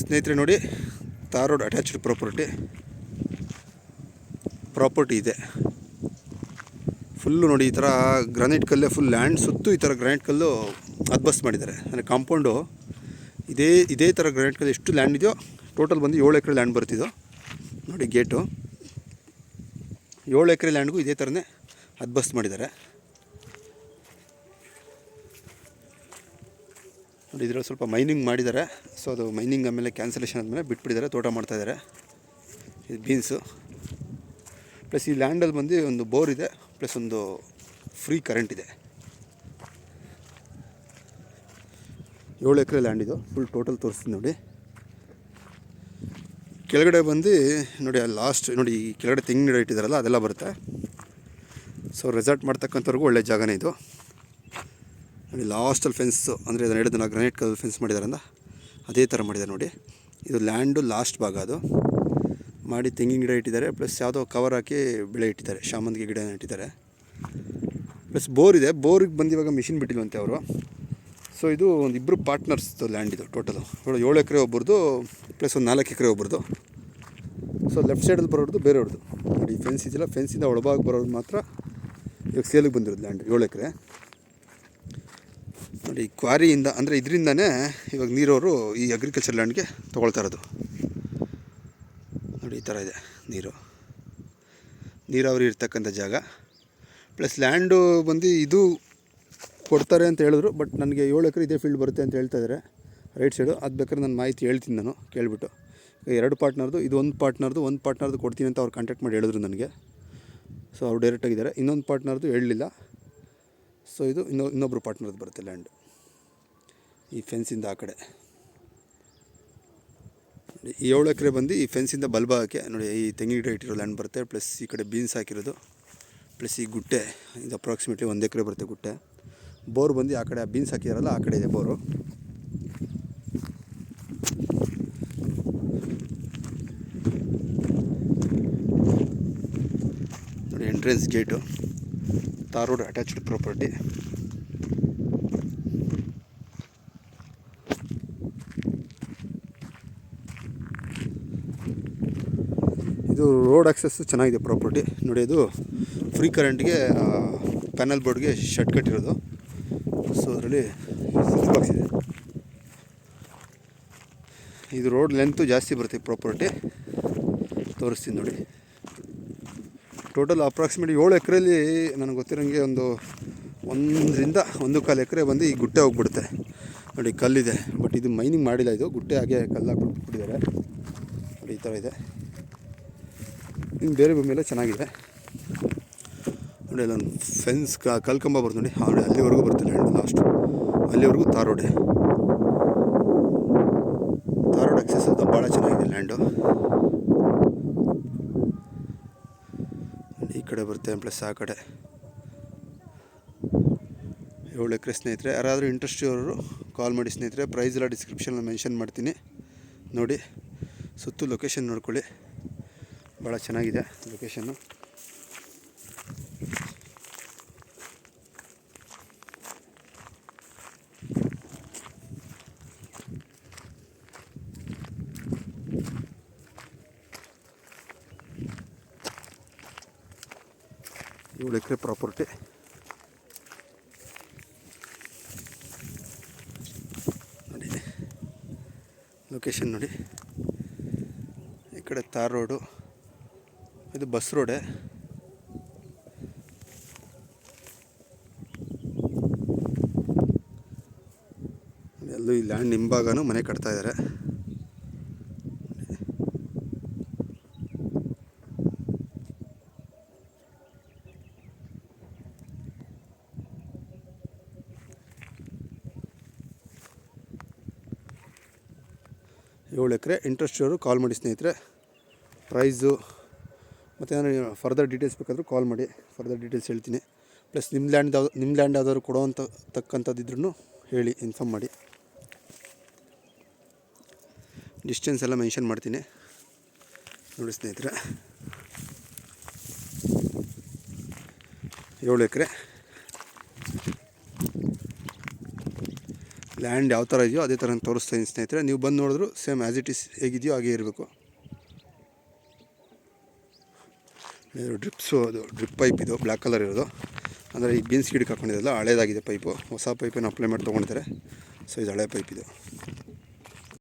ಸ್ನೇಹಿತರೆ ನೋಡಿ, ತಾರ್ road attached property ಇದೆ. ಫುಲ್ಲು ನೋಡಿ, ಈ ಥರ ಗ್ರಾನೈಟ್ ಕಲ್ಲೇ ಫುಲ್ ಲ್ಯಾಂಡ್ ಸುತ್ತು ಈ ಥರ ಗ್ರಾನೈಟ್ ಕಲ್ಲು ಅದ್ಬಸ್ ಮಾಡಿದ್ದಾರೆ. ಅಂದರೆ ಕಾಂಪೌಂಡು ಇದೇ ಥರ ಗ್ರಾನೈಟ್ ಕಲ್ಲು ಎಷ್ಟು ಲ್ಯಾಂಡ್ ಇದೆಯೋ ಟೋಟಲ್ ಬಂದು 7 ಎಕರೆ ಲ್ಯಾಂಡ್ ಬರ್ತಿದ್ದೋ ನೋಡಿ. ಗೇಟು 7 ಎಕರೆ ಲ್ಯಾಂಡ್ಗೂ ಇದೇ ಥರನೇ ಅದ್ಬಸ್ ಮಾಡಿದ್ದಾರೆ ನೋಡಿ. ಇದರಲ್ಲಿ ಸ್ವಲ್ಪ ಮೈನಿಂಗ್ ಮಾಡಿದ್ದಾರೆ. ಸೊ ಅದು ಮೈನಿಂಗ್ ಆಮೇಲೆ ಕ್ಯಾನ್ಸಲೇಷನ್ ಆದಮೇಲೆ ಬಿಟ್ಬಿಟ್ಟಿದ್ದಾರೆ, ತೋಟ ಮಾಡ್ತಾಯಿದ್ದಾರೆ. ಇದು ಬೀನ್ಸು ಪ್ಲಸ್ ಈ ಲ್ಯಾಂಡಲ್ಲಿ ಬಂದು ಒಂದು ಬೋರ್ ಇದೆ, ಪ್ಲಸ್ ಒಂದು ಫ್ರೀ ಕರೆಂಟ್ ಇದೆ. 7 ಎಕರೆ ಲ್ಯಾಂಡ್ ಇದು ಫುಲ್ ಟೋಟಲ್ ತೋರಿಸ್ತೀನಿ ನೋಡಿ. ಕೆಳಗಡೆ ಬಂದು ನೋಡಿ, ಅಲ್ಲಿ ಲಾಸ್ಟ್ ನೋಡಿ, ಈ ಕೆಳಗಡೆ ತೆಂಗಿನ ಗಿಡ ಇಟ್ಟಿದ್ದಾರಲ್ಲ ಅದೆಲ್ಲ ಬರುತ್ತೆ. ಸೊ ರೆಸಾರ್ಟ್ ಮಾಡ್ತಕ್ಕಂಥವ್ರಿಗೂ ಒಳ್ಳೆ ಜಾಗನೇ ಇದು ನೋಡಿ. ಲಾಸ್ಟಲ್ಲಿ ಫೆನ್ಸು ಅಂದರೆ ಅದನ್ನು ಹೇಳಿದ ಗ್ರಾನೈಟ್ ಕಲ್ ಫೆನ್ಸ್ ಮಾಡಿದಾರಲ್ಲ ಅದೇ ಥರ ಮಾಡಿದ್ದಾರೆ ನೋಡಿ. ಇದು ಲ್ಯಾಂಡು ಲಾಸ್ಟ್ ಭಾಗ ಅದು ಮಾಡಿ ತೆಂಗಿನ ಗಿಡ ಇಟ್ಟಿದ್ದಾರೆ, ಪ್ಲಸ್ ಯಾವುದೋ ಕವರ್ ಹಾಕಿ ಬೆಳೆ ಇಟ್ಟಿದ್ದಾರೆ, ಶಾಮಂತಿಗೆ ಗಿಡ ಇಟ್ಟಿದ್ದಾರೆ. ಪ್ಲಸ್ ಬೋರ್ ಇದೆ. ಬೋರಿಗೆ ಬಂದು ಇವಾಗ ಮಿಷಿನ್ ಬಿಟ್ಟಿಲ್ವಂತೆ ಅವರು. ಸೊ ಇದು ಒಂದು ಇಬ್ಬರು ಪಾರ್ಟ್ನರ್ಸ್ದು ಲ್ಯಾಂಡ್ ಇದು ಟೋಟಲು 7 ಎಕರೆ ಒಬ್ಬರದು, ಪ್ಲಸ್ ಒಂದು 4 ಎಕರೆ ಒಬ್ಬರದು. ಸೊ ಲೆಫ್ಟ್ ಸೈಡಲ್ಲಿ ಬರೋದು ಬೇರೆಯವ್ರದ್ದು ನೋಡಿ. ಫೆನ್ಸ್ ಇದೆಯಲ್ಲ, ಫೆನ್ಸಿಂದ ಒಳಭಾಗ ಬರೋದು ಮಾತ್ರ ಇವಾಗ ಸೇಲಿಗೆ ಬಂದಿರೋದು ಲ್ಯಾಂಡ್ 7 ಎಕರೆ ನೋಡಿ. ಕ್ವಾರಿಯಿಂದ ಅಂದರೆ ಇದರಿಂದನೇ ಇವಾಗ ನೀರವರು ಈ ಅಗ್ರಿಕಲ್ಚರ್ ಲ್ಯಾಂಡ್ಗೆ ತೊಗೊಳ್ತಾ ಇರೋದು ನೋಡಿ. ಈ ಥರ ಇದೆ ನೀರಾವರಿ ಇರ್ತಕ್ಕಂಥ ಜಾಗ. ಪ್ಲಸ್ ಲ್ಯಾಂಡು ಬಂದು ಇದು ಕೊಡ್ತಾರೆ ಅಂತ ಹೇಳಿದ್ರು, ಬಟ್ ನನಗೆ 7 ಎಕರೆ ಇದೇ ಫೀಲ್ಡ್ ಬರುತ್ತೆ ಅಂತ ಹೇಳ್ತಾ ಇದ್ದಾರೆ ರೈಟ್ ಸೈಡು. ಅದು ಬೇಕಾದ್ರೆ ನಾನು ಮಾಹಿತಿ ಹೇಳ್ತೀನಿ ನಾನು ಕೇಳಿಬಿಟ್ಟು. ಈಗ 2 ಪಾರ್ಟ್ನರ್ದು, ಇದು ಒಂದು ಪಾರ್ಟ್ನರ್ದು ಕೊಡ್ತೀನಿ ಅಂತ ಅವ್ರು ಕಾಂಟ್ಯಾಕ್ಟ್ ಮಾಡಿ ಹೇಳಿದ್ರು ನನಗೆ. ಸೊ ಅವ್ರು ಡೈರೆಕ್ಟಾಗಿದ್ದಾರೆ. ಇನ್ನೊಂದು ಪಾರ್ಟ್ನರ್ದು ಹೇಳಲಿಲ್ಲ. ಸೊ ಇದು ಇನ್ನೊಬ್ಬರು ಪಾರ್ಟ್ನರ್ದು ಬರುತ್ತೆ ಲ್ಯಾಂಡು ಈ ಫೆನ್ಸಿಂದ ಆ ಕಡೆ. ಈ 7 ಎಕರೆ ಬಂದು ಈ ಫೆನ್ಸಿಂದ ಬಲ್ಭಾಗಕ್ಕೆ ನೋಡಿ, ಈ ತೆಂಗಿನ ಗಿಡ ಇಟ್ಟಿರೋ ಲ್ಯಾಂಡ್ ಬರುತ್ತೆ. ಪ್ಲಸ್ ಈ ಕಡೆ ಬೀನ್ಸ್ ಹಾಕಿರೋದು, ಪ್ಲಸ್ ಈ ಗುಟ್ಟೆ ಇದು ಅಪ್ರಾಕ್ಸಿಮೇಟ್ಲಿ 1 ಎಕರೆ ಬರುತ್ತೆ ಗುಟ್ಟೆ. ಬೋರ್ ಬಂದು ಆ ಕಡೆ ಆ ಬೀನ್ಸ್ ಹಾಕಿದಾರಲ್ಲ ಆ ಕಡೆ ಇದೆ ಬೋರು ನೋಡಿ. Entrance gate, tar road attached property. ಇದು ರೋಡ್ ಆಕ್ಸೆಸ್ಸು ಚೆನ್ನಾಗಿದೆ ಪ್ರಾಪರ್ಟಿ ನೋಡಿ. ಅದು ಫ್ರೀ ಕರೆಂಟ್ಗೆ ಪ್ಯಾನಲ್ ಬೋರ್ಡ್ಗೆ ಶೆಡ್ ಕಟ್ಟಿರೋದು. ಸೊ ಅದರಲ್ಲಿ ಸ್ವಿಚ್ ಬಾಕ್ಸ್ ಇದೆ. ಇದು ರೋಡ್ ಲೆಂತು ಜಾಸ್ತಿ ಬರುತ್ತೆ ಪ್ರಾಪರ್ಟಿ, ತೋರಿಸ್ತೀನಿ ನೋಡಿ. ಟೋಟಲ್ ಅಪ್ರಾಕ್ಸಿಮೇಟ್ಲಿ 7 ಎಕರೆಯಲ್ಲಿ ನನಗೆ ಗೊತ್ತಿರೋಂಗೆ ಒಂದು 1ರಿಂದ 1.25 ಎಕರೆ ಬಂದು ಈ ಗುಟ್ಟೆ ಹೋಗ್ಬಿಡುತ್ತೆ ನೋಡಿ. ಕಲ್ಲಿದೆ, ಬಟ್ ಇದು ಮೈನಿಂಗ್ ಮಾಡಿಲ್ಲ, ಇದು ಗುಟ್ಟೆ ಹಾಗೆ ಕಲ್ಲು ಹಾಕ್ಬಿಟ್ಟಿದ್ದಾರೆ ನೋಡಿ. ಈ ಥರ ಇದೆ. ಇನ್ನು ಬೇರೆ ಭೂಮಿಯೆಲ್ಲ ಚೆನ್ನಾಗಿದೆ ನೋಡಿ. ಅಲ್ಲೊಂದು ಫೆನ್ಸ್ ಕಲ್ಕಂಬ ಬರುತ್ತೆ ನೋಡಿ, ನೋಡಿ ಅಲ್ಲಿವರೆಗೂ ಬರುತ್ತೆ ಲ್ಯಾಂಡ್ ಲಾಸ್ಟ್, ಅಲ್ಲಿವರೆಗೂ ತಾರ್ ರೋಡ್ ಆಕ್ಸೆಸ್ ಅಂತ ಭಾಳ ಚೆನ್ನಾಗಿದೆ ಲ್ಯಾಂಡು. ಈ ಕಡೆ ಬರುತ್ತೆ, ಪ್ಲಸ್ ಆ ಕಡೆ 7 ಎಕರೆ ಸ್ನೇಹಿತರೆ. ಯಾರಾದರೂ ಇಂಟ್ರೆಸ್ಟ್ ಇರೋರು ಕಾಲ್ ಮಾಡಿ ಸ್ನೇಹಿತರೆ. ಪ್ರೈಸ್ ಎಲ್ಲ ಡಿಸ್ಕ್ರಿಪ್ಷನಲ್ಲಿ ಮೆನ್ಷನ್ ಮಾಡ್ತೀನಿ ನೋಡಿ. ಸುತ್ತು ಲೊಕೇಶನ್ ನೋಡ್ಕೊಳ್ಳಿ, ಭಾಳ ಚೆನ್ನಾಗಿದೆ ಲೊಕೇಶನ್ನು. ಏಳು ಎಕರೆ ಪ್ರಾಪರ್ಟಿ ನೋಡಿ. ಲೊಕೇಶನ್ ನೋಡಿ, ಈ ಕಡೆ ತಾರ್ ರೋಡು, ಇದು ಬಸ್ ರೋಡೇ. ಎಲ್ಲೂ ಈ ಲ್ಯಾಂಡ್ ಹಿಂಭಾಗನೂ ಮನೆ ಕಟ್ತಾ ಇದ್ದಾರೆ. ಏಳು ಎಕರೆ. ಇಂಟ್ರೆಸ್ಟ್ ಇರೋರು ಕಾಲ್ ಮಾಡಿ ಸ್ನೇಹಿತರೆ. ಪ್ರೈಸು ಮತ್ತು ಏನಾದ್ರು ಫರ್ದರ್ ಡೀಟೇಲ್ಸ್ ಬೇಕಾದರೂ ಕಾಲ್ ಮಾಡಿ, ಫರ್ದರ್ ಡೀಟೇಲ್ಸ್ ಹೇಳ್ತೀನಿ. ಪ್ಲಸ್ ನಿಮ್ಮ ಲ್ಯಾಂಡ್ ಯಾವ್ದಾದ್ರು ಕೊಡೋವಂಥ ತಕ್ಕಂಥದ್ದಿದ್ರೂ ಹೇಳಿ, ಇನ್ಫಾರ್ಮ್ ಮಾಡಿ. ಡಿಸ್ಟೆನ್ಸ್ ಎಲ್ಲ ಮೆನ್ಷನ್ ಮಾಡ್ತೀನಿ ನೋಡಿ ಸ್ನೇಹಿತರೆ. 7 ಎಕರೆ ಲ್ಯಾಂಡ್ ಯಾವ ಥರ ಇದೆಯೋ ಅದೇ ಥರ ತೋರಿಸ್ತೀನಿ ಸ್ನೇಹಿತರೆ. ನೀವು ಬಂದು ನೋಡಿದ್ರು ಸೇಮ್ ಆ್ಯಸ್ ಇಟ್ ಈಸ್ ಹೇಗಿದೆಯೋ ಹಾಗೇ ಇರಬೇಕು. ಡ್ರಿಪ್ಸು, ಅದು ಡ್ರಿಪ್ ಪೈಪ್ ಇದು ಬ್ಲ್ಯಾಕ್ ಕಲರ್ ಇರೋದು. ಅಂದರೆ ಈ ಬೀನ್ಸ್ ಗಿಡಕ್ಕೆ ಹಾಕೊಂಡಿದ್ದಲ್ಲ ಹಳೇದಾಗಿದೆ ಪೈಪು, ಹೊಸ ಪೈಪನ್ನು ಅಪ್ಲೈ ಮಾಡಿ ತೊಗೊಂಡಿದ್ದಾರೆ. ಸೊ ಇದು ಹಳೆ ಪೈಪ್ ಇದು.